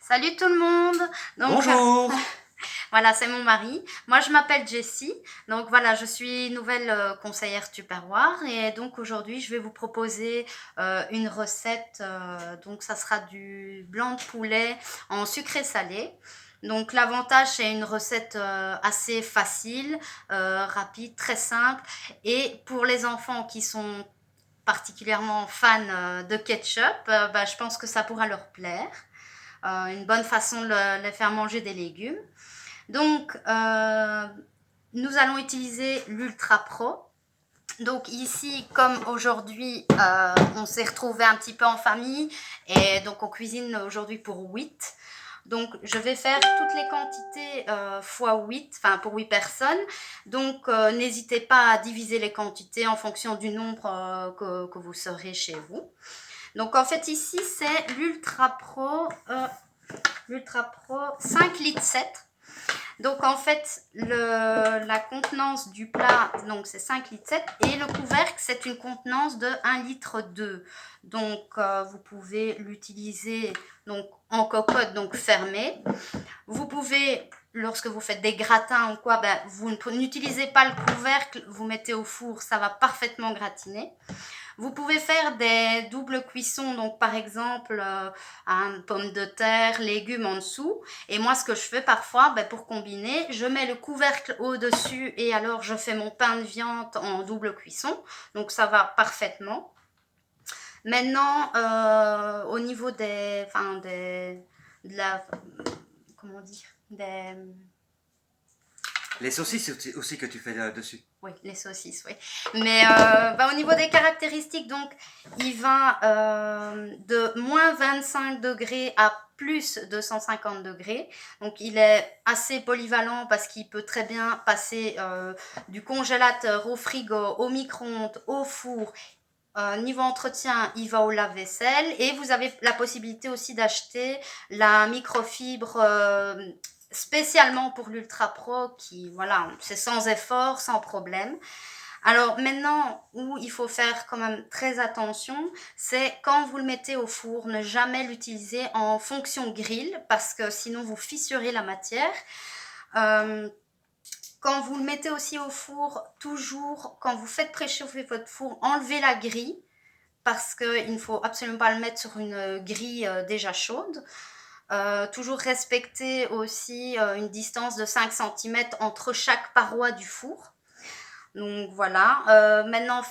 Salut tout le monde. Donc, Bonjour. voilà, c'est mon mari. Moi, je m'appelle Jessie. Donc, voilà, je suis nouvelle conseillère Tupperware. Et donc, aujourd'hui, je vais vous proposer une recette. Donc, ça sera du blanc de poulet en sucré salé. Donc, l'avantage, c'est une recette assez facile, rapide, très simple. Et pour les enfants qui sont particulièrement fans de ketchup, bah, je pense que ça pourra leur plaire. Une bonne façon de les faire manger des légumes. Donc, nous allons utiliser l'Ultra Pro. Donc ici, comme aujourd'hui, on s'est retrouvé un petit peu en famille et donc on cuisine aujourd'hui pour 8. Donc je vais faire toutes les quantités fois 8, enfin pour 8 personnes. Donc n'hésitez pas à diviser les quantités en fonction du nombre que vous serez chez vous. Donc en fait ici c'est l'Ultra Pro 5 litres 7. Donc en fait la contenance du plat donc c'est 5 litres 7 et le couvercle c'est une contenance de 1 litre 2. Donc vous pouvez l'utiliser donc en cocotte donc fermée. Vous pouvez, lorsque vous faites des gratins ou quoi, ben, vous n'utilisez pas le couvercle, vous mettez au four, ça va parfaitement gratiner. Vous pouvez faire des doubles cuissons, donc par exemple pommes de terre, légumes en dessous. Et moi, ce que je fais parfois, ben, pour combiner, je mets le couvercle au-dessus et alors je fais mon pain de viande en double cuisson. Donc ça va parfaitement. Maintenant, au niveau de la, comment dire, Les saucisses aussi que tu fais dessus. oui, les saucisses, oui. Mais au niveau des caractéristiques, donc, il va de moins 25 degrés à plus de 150 degrés. Donc, il est assez polyvalent parce qu'il peut très bien passer du congélateur au frigo, au micro-ondes, au four. Niveau entretien, il va au lave-vaisselle et vous avez la possibilité aussi d'acheter la microfibre spécialement pour l'Ultra Pro qui, voilà, c'est sans effort, sans problème. Alors maintenant, où il faut faire quand même très attention, c'est quand vous le mettez au four, ne jamais l'utiliser en fonction grill parce que sinon vous fissurez la matière. Quand vous le mettez aussi au four, toujours, quand vous faites préchauffer votre four, enlevez la grille parce qu'il ne faut absolument pas le mettre sur une grille déjà chaude. Toujours respecter aussi une distance de 5 cm entre chaque paroi du four. Donc voilà. Maintenant,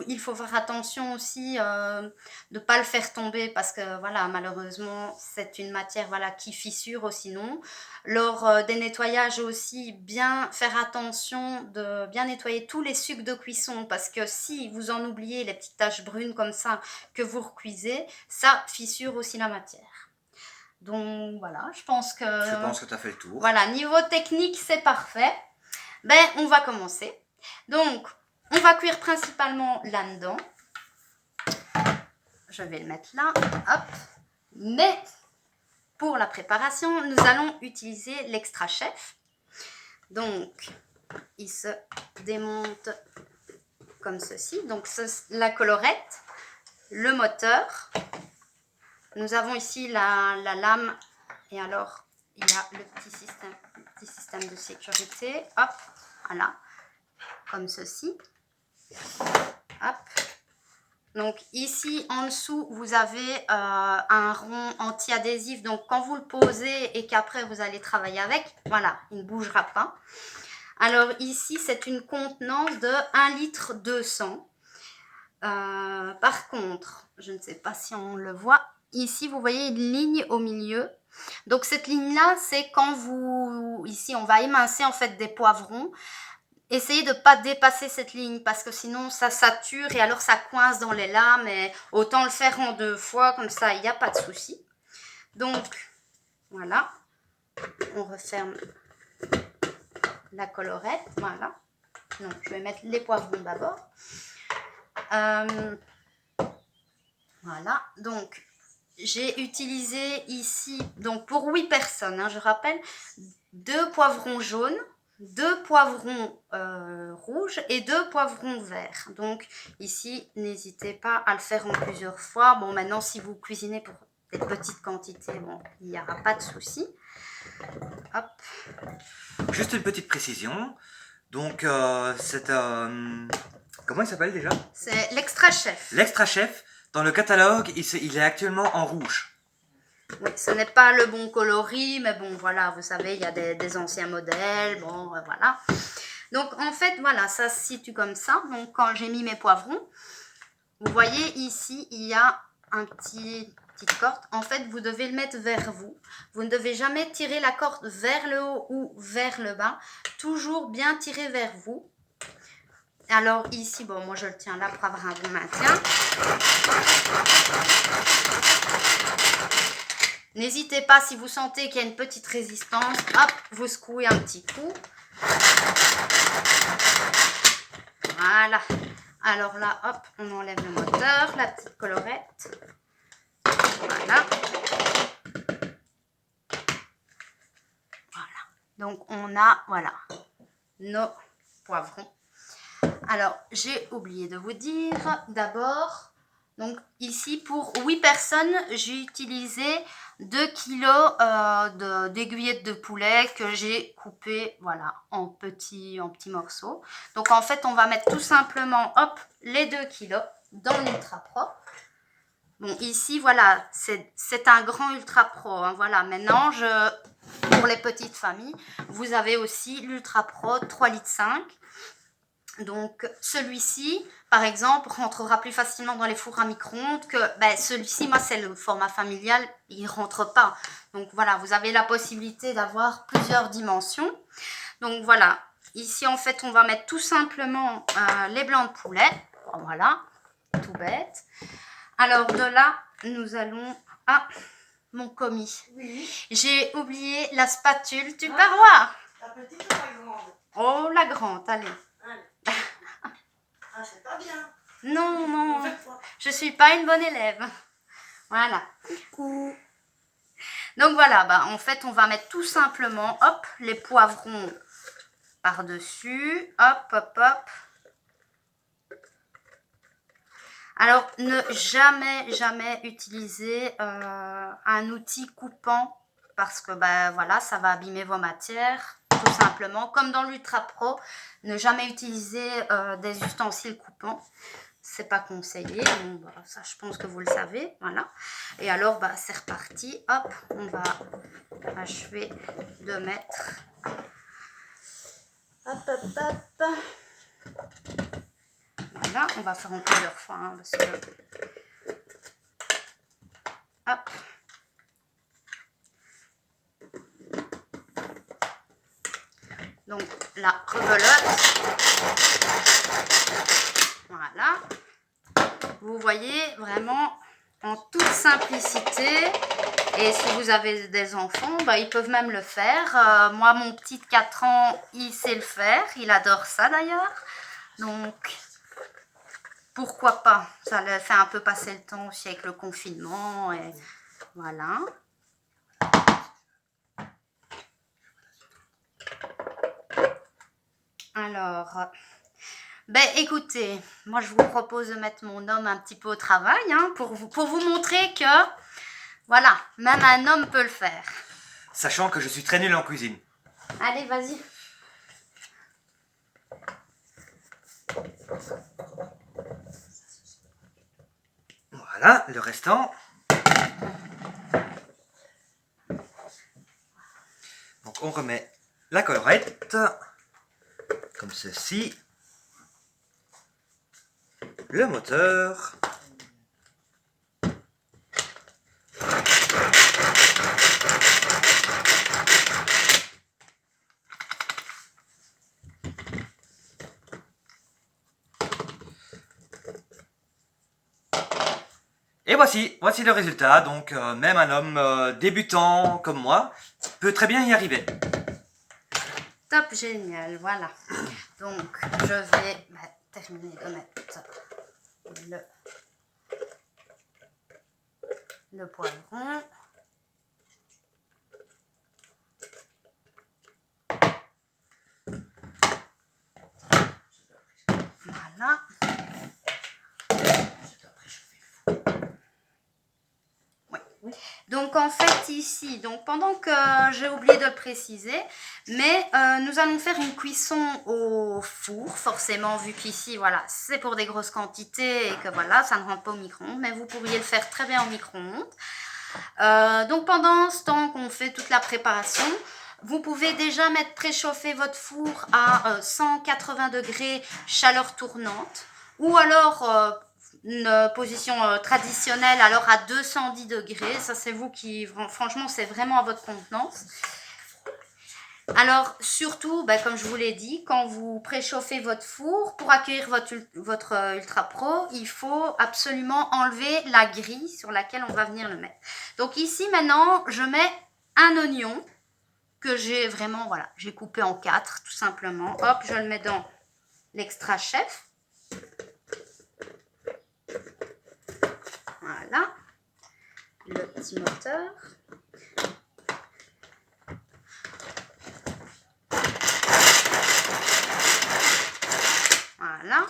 il faut faire attention aussi de ne pas le faire tomber parce que voilà, malheureusement, c'est une matière voilà, qui fissure ou sinon. Lors des nettoyages aussi, bien faire attention de bien nettoyer tous les sucs de cuisson parce que si vous en oubliez les petites taches brunes comme ça que vous recuisez, ça fissure aussi la matière. Donc voilà, je pense que Je pense que tu as fait le tour. voilà, niveau technique, c'est parfait. Ben, on va commencer. Donc, on va cuire principalement là-dedans. Je vais le mettre là. Hop. Mais, pour la préparation, nous allons utiliser l'extra chef. Donc, il se démonte comme ceci. Donc, la collerette, le moteur. Nous avons ici la lame. Et alors, il y a le petit système de sécurité. Hop, voilà. Comme ceci. Hop. Donc ici en dessous vous avez un rond anti-adhésif, donc quand vous le posez et qu'après vous allez travailler avec, voilà, il ne bougera pas. Alors ici c'est une contenance de 1 litre 200. Par contre, je ne sais pas si on le voit, ici vous voyez une ligne au milieu. Donc cette ligne là c'est quand vous, ici on va émincer en fait des poivrons. Essayez de ne pas dépasser cette ligne parce que sinon ça sature et alors ça coince dans les lames et autant le faire en 2 fois comme ça il n'y a pas de souci. Donc voilà, on referme la collerette, voilà. Donc je vais mettre les poivrons d'abord. Voilà, donc j'ai utilisé ici, donc pour 8 personnes, hein, je rappelle, 2 poivrons jaunes, 2 poivrons rouges et 2 poivrons verts. Donc ici, n'hésitez pas à le faire en plusieurs fois. Bon, maintenant, si vous cuisinez pour des petites quantités, bon, il n'y aura pas de souci. Hop. Juste une petite précision. Donc, c'est... comment il s'appelle déjà? C'est l'extra chef. L'extra chef. Dans le catalogue, il est actuellement en rouge. Oui, ce n'est pas le bon coloris, mais bon, voilà, vous savez, il y a des anciens modèles, bon, voilà. Donc, en fait, voilà, ça se situe comme ça. Donc, quand j'ai mis mes poivrons, vous voyez ici, il y a un petite corde. En fait, vous devez le mettre vers vous. Vous ne devez jamais tirer la corde vers le haut ou vers le bas. Toujours bien tirer vers vous. Alors ici, bon, moi je le tiens là pour avoir un bon maintien. N'hésitez pas, si vous sentez qu'il y a une petite résistance, hop, vous secouez un petit coup. Voilà. Alors là, hop, on enlève le moteur, la petite collerette. Voilà. Voilà. Donc on a, voilà, nos poivrons. Alors, j'ai oublié de vous dire, d'abord, donc ici pour 8 personnes, j'ai utilisé 2 kg d'aiguillettes de poulet que j'ai coupées, voilà, en petits morceaux. Donc en fait, on va mettre tout simplement, hop, les 2 kg dans l'ultra pro. Bon, ici, voilà, c'est un grand ultra pro, hein, voilà. Maintenant, pour les petites familles, vous avez aussi l'ultra pro 3,5 litres. Donc, celui-ci, par exemple, rentrera plus facilement dans les fours à micro-ondes que celui-ci, moi, c'est le format familial, il ne rentre pas. Donc, voilà, vous avez la possibilité d'avoir plusieurs dimensions. Donc, voilà, ici, en fait, on va mettre tout simplement les blancs de poulet. Voilà, tout bête. Alors, de là, nous allons à mon commis. Oui. J'ai oublié la spatule du parois. La petite ou la grande? Oh, la grande, allez. Ah, c'est pas bien. Non, non, je suis pas une bonne élève. Voilà. Coucou. Donc voilà, en fait, on va mettre tout simplement, hop, les poivrons par-dessus. Hop, hop, hop. Alors, ne jamais utiliser un outil coupant parce que, voilà, ça va abîmer vos matières. Tout simplement, comme dans l'Ultra Pro, ne jamais utiliser des ustensiles coupants, c'est pas conseillé. Donc, ça, je pense que vous le savez, voilà. Et alors, c'est reparti. Hop, on va achever de mettre. Hop, hop, hop. Voilà, on va faire en plusieurs fois, hein, parce que. Hop. Donc, la rebelote. Voilà. Vous voyez vraiment en toute simplicité. Et si vous avez des enfants, ils peuvent même le faire. Moi, mon petit de 4 ans, il sait le faire. Il adore ça d'ailleurs. Donc, pourquoi pas? Ça le fait un peu passer le temps aussi avec le confinement. Et voilà. Alors, écoutez, moi je vous propose de mettre mon homme un petit peu au travail, hein, pour vous montrer que, voilà, même un homme peut le faire. Sachant que je suis très nul en cuisine. Allez, vas-y. Voilà, le restant. Donc on remet la collerette, comme ceci. Le moteur. Et voici le résultat. Donc même un homme débutant comme moi peut très bien y arriver. Top, génial, voilà. Donc je vais terminer de mettre le poivron. Voilà. Oui. Donc en fait ici, donc pendant que j'ai oublié de le préciser, mais nous allons faire une cuisson au four, forcément vu qu'ici voilà c'est pour des grosses quantités et que voilà ça ne rentre pas au micro-ondes, mais vous pourriez le faire très bien au micro-ondes. Donc pendant ce temps qu'on fait toute la préparation, vous pouvez déjà mettre préchauffer votre four à 180 degrés chaleur tournante ou alors une position traditionnelle alors à 210 degrés. Ça c'est vous qui, franchement c'est vraiment à votre contenance. Alors surtout, comme je vous l'ai dit, quand vous préchauffez votre four, pour accueillir votre Ultra Pro, il faut absolument enlever la grille sur laquelle on va venir le mettre. Donc ici maintenant, je mets un oignon que j'ai vraiment, voilà, j'ai coupé en 4 tout simplement. Hop, je le mets dans l'extra chef. Voilà, le petit moteur. Voilà,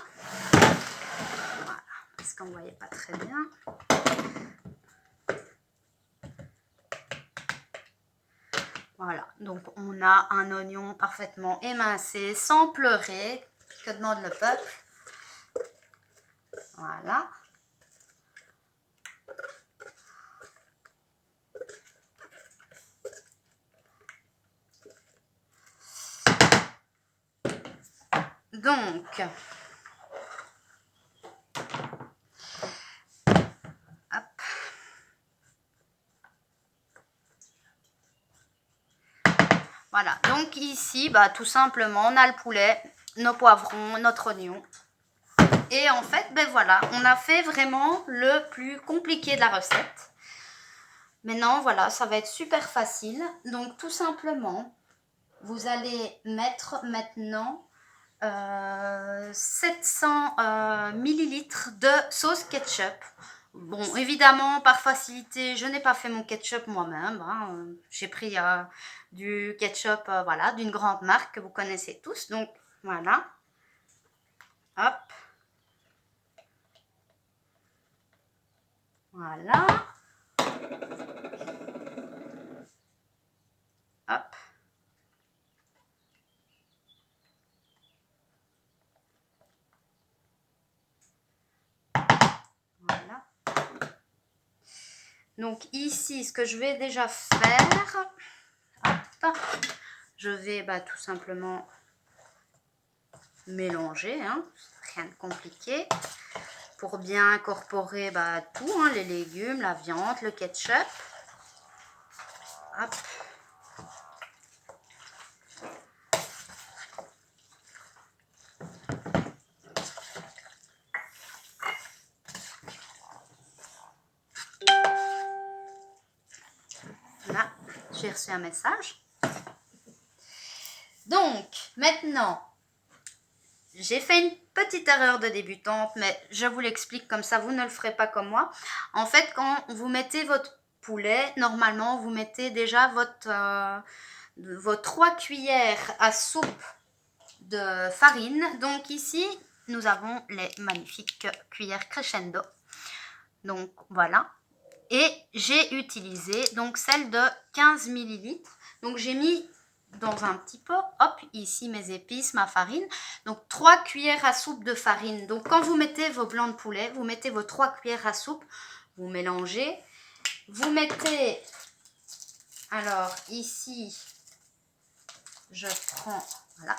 parce qu'on ne voyait pas très bien. Voilà, donc on a un oignon parfaitement émincé, sans pleurer, que demande le peuple. Voilà. Donc, hop. Voilà, donc ici, tout simplement, on a le poulet, nos poivrons, notre oignon. Et en fait, voilà, on a fait vraiment le plus compliqué de la recette. Maintenant, voilà, ça va être super facile. Donc, tout simplement, vous allez mettre maintenant 700 millilitres de sauce ketchup. Bon, évidemment, par facilité, je n'ai pas fait mon ketchup moi-même. Hein. J'ai pris du ketchup voilà, d'une grande marque que vous connaissez tous. Donc, voilà. Hop. Voilà. Hop. Voilà. Donc ici, ce que je vais déjà faire, hop, je vais tout simplement mélanger, hein, rien de compliqué, pour bien incorporer tout, hein, les légumes, la viande, le ketchup. Hop. Là, j'ai reçu un message. Donc, maintenant, j'ai fait une petite erreur de débutante, mais je vous l'explique comme ça, vous ne le ferez pas comme moi. En fait, quand vous mettez votre poulet, normalement, vous mettez déjà vos 3 cuillères à soupe de farine. Donc ici, nous avons les magnifiques cuillères crescendo. Donc, voilà. Et j'ai utilisé donc celle de 15 millilitres. Donc, j'ai mis dans un petit pot, hop, ici mes épices, ma farine. Donc 3 cuillères à soupe de farine. Donc quand vous mettez vos blancs de poulet, vous mettez vos 3 cuillères à soupe, vous mélangez. Vous mettez, alors ici, je prends, voilà,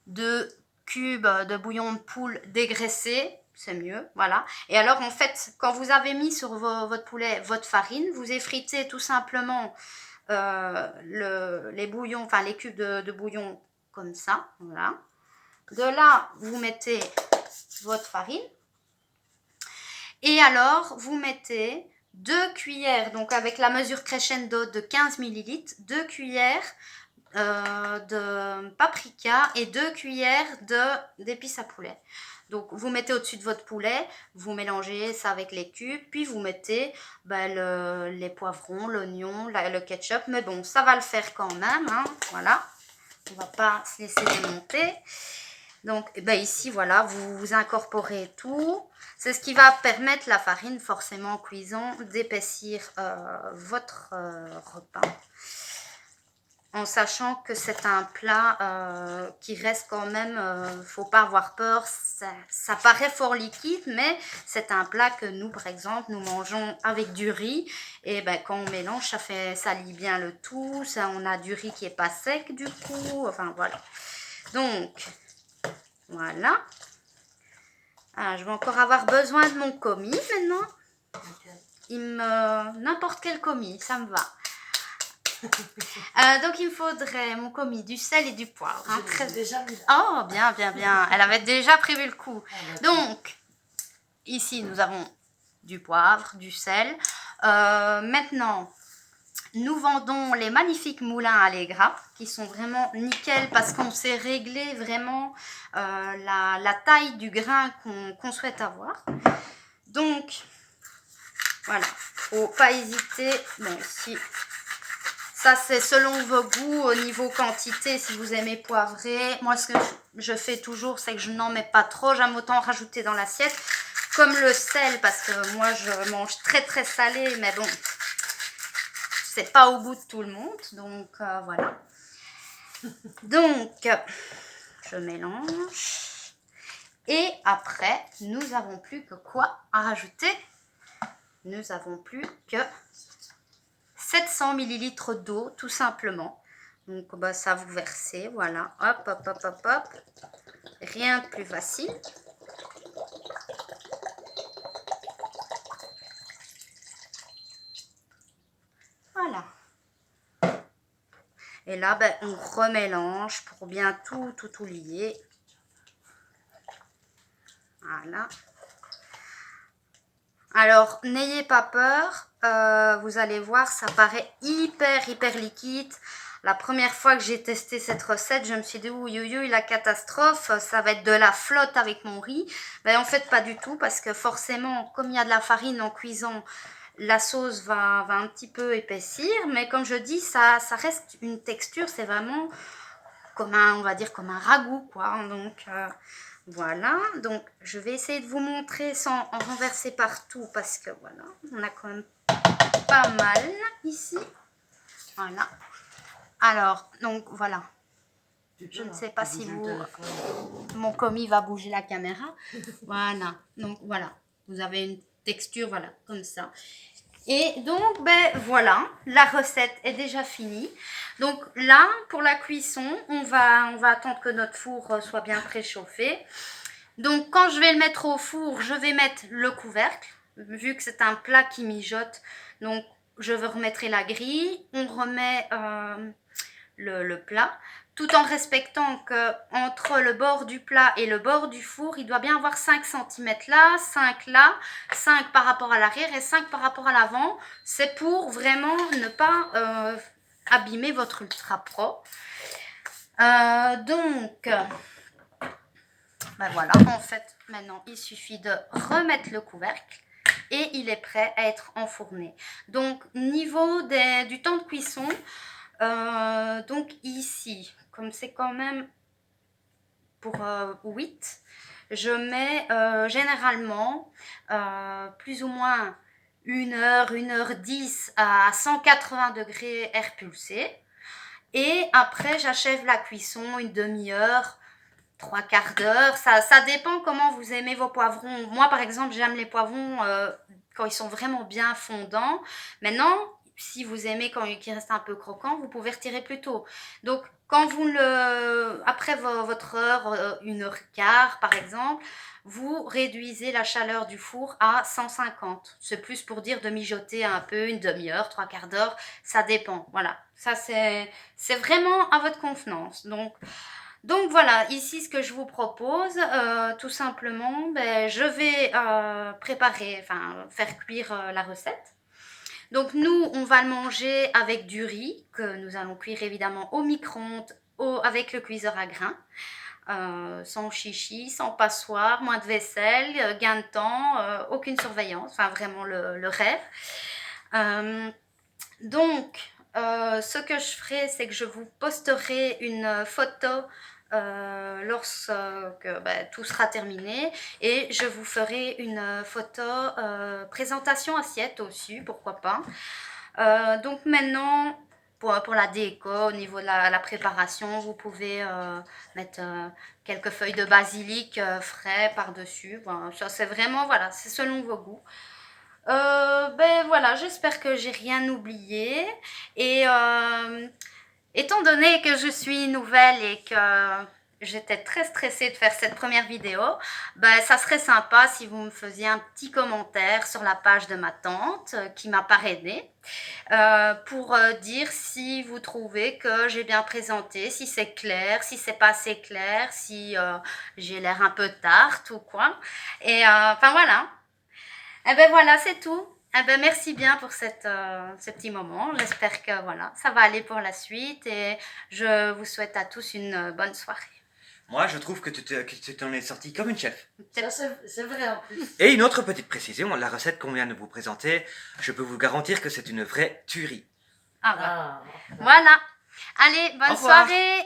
2 cubes de bouillon de poule dégraissé, c'est mieux, voilà. Et alors en fait, quand vous avez mis sur votre poulet votre farine, vous effritez tout simplement les bouillons, enfin les cubes de bouillon comme ça, voilà. De là, vous mettez votre farine. Et alors, vous mettez 2 cuillères, donc avec la mesure crescendo de 15 millilitres, 2 cuillères de paprika et 2 cuillères d'épices à poulet. Donc, vous mettez au-dessus de votre poulet, vous mélangez ça avec les cubes, puis vous mettez les poivrons, l'oignon, le ketchup. Mais bon, ça va le faire quand même, hein, voilà. On ne va pas se laisser démonter. Donc ben ici, voilà, vous incorporez tout. C'est ce qui va permettre la farine, forcément en cuisant, d'épaissir votre repas. En sachant que c'est un plat qui reste quand même, faut pas avoir peur, ça paraît fort liquide, mais c'est un plat que nous, par exemple, nous mangeons avec du riz, et ben quand on mélange, ça lie bien le tout, ça, on a du riz qui est pas sec du coup, enfin voilà. Donc, voilà. Ah, je vais encore avoir besoin de mon commis maintenant. N'importe quel commis, ça me va. Donc il me faudrait mon commis, du sel et du poivre. Hein, Déjà mis là. Oh, bien, bien, bien. Elle avait déjà prévu le coup. Donc, ici, nous avons du poivre, du sel. Maintenant, nous vendons les magnifiques moulins à Allegra, qui sont vraiment nickel parce qu'on sait régler vraiment la taille du grain qu'on souhaite avoir. Donc, voilà. Faut pas hésiter. Bon, ici... Ça, c'est selon vos goûts, au niveau quantité, si vous aimez poivrer. Moi, ce que je fais toujours, c'est que je n'en mets pas trop. J'aime autant rajouter dans l'assiette. Comme le sel, parce que moi, je mange très, très salé. Mais bon, c'est pas au goût de tout le monde. Donc, voilà. Donc, je mélange. Et après, nous n'avons plus que quoi à rajouter? Nous n'avons plus que 700 ml d'eau, tout simplement. Donc, bah, ça vous versez, voilà. Hop, hop, hop, hop, hop. Rien de plus facile. Voilà. Et là, ben, on remélange pour bien tout lier. Voilà. Alors, n'ayez pas peur. Vous allez voir, ça paraît hyper liquide. La première fois que j'ai testé cette recette, je me suis dit, ouïe, la catastrophe, ça va être de la flotte avec mon riz. Ben, en fait, pas du tout, parce que forcément, comme il y a de la farine en cuisant, la sauce va un petit peu épaissir. Mais comme je dis, ça reste une texture, c'est vraiment comme on va dire, comme un ragoût, quoi. Donc, voilà. Donc, je vais essayer de vous montrer sans en renverser partout, parce que, voilà, on a quand même pas mal ici. Voilà. Alors, donc, voilà. Je ne sais pas si mon commis va bouger la caméra. Voilà. Donc, voilà. Vous avez une texture, voilà, comme ça. Et donc, ben voilà, la recette est déjà finie. Donc là, pour la cuisson, on va attendre que notre four soit bien préchauffé. Donc, quand je vais le mettre au four, je vais mettre le couvercle, vu que c'est un plat qui mijote. Donc, je remettrai la grille. On remet le plat, tout en respectant que entre le bord du plat et le bord du four, il doit bien avoir 5 cm là, 5 là, 5 par rapport à l'arrière et 5 par rapport à l'avant. C'est pour vraiment ne pas abîmer votre Ultra Pro. Donc, ben voilà, en fait, maintenant, il suffit de remettre le couvercle et il est prêt à être enfourné. Donc, niveau du temps de cuisson, donc ici, comme c'est quand même pour 8, je mets généralement plus ou moins 1h, 1h10 à 180 degrés air pulsé. Et après, j'achève la cuisson une demi-heure, 3/4 d'heure. Ça dépend comment vous aimez vos poivrons. Moi, par exemple, j'aime les poivrons quand ils sont vraiment bien fondants. Maintenant, si vous aimez quand ils restent un peu croquants, vous pouvez retirer plus tôt. Donc, quand après votre heure, 1h15 par exemple, vous réduisez la chaleur du four à 150. C'est plus pour dire de mijoter un peu, une demi-heure, 3/4 d'heure, ça dépend. Voilà, ça c'est vraiment à votre convenance. Donc voilà, ici ce que je vous propose, tout simplement, ben, je vais faire cuire la recette. Donc nous, on va le manger avec du riz, que nous allons cuire évidemment au micro-ondes, avec le cuiseur à grains, sans chichi, sans passoire, moins de vaisselle, gain de temps, aucune surveillance, enfin vraiment le rêve. Donc, ce que je ferai, c'est que je vous posterai une photo lorsque tout sera terminé, et je vous ferai une photo présentation assiette aussi, pourquoi pas. Donc maintenant, pour la déco, au niveau de la préparation, vous pouvez mettre quelques feuilles de basilic frais par-dessus. Bon, ça c'est vraiment, voilà, c'est selon vos goûts. Voilà, j'espère que j'ai rien oublié. Et étant donné que je suis nouvelle et que j'étais très stressée de faire cette première vidéo, ça serait sympa si vous me faisiez un petit commentaire sur la page de ma tante qui m'a parrainée pour dire si vous trouvez que j'ai bien présenté, si c'est clair, si c'est pas assez clair, si j'ai l'air un peu tarte ou quoi. Et enfin voilà. Eh ben voilà, c'est tout. Eh ben merci bien pour ce petit moment. J'espère que voilà, ça va aller pour la suite et je vous souhaite à tous une bonne soirée. Moi, je trouve que tu t'en es sorti comme une chef. Ça, c'est vrai en plus. Et une autre petite précision, la recette qu'on vient de vous présenter, je peux vous garantir que c'est une vraie tuerie. Ah, voilà. Ah. Voilà. Allez, bonne Au revoir. soirée.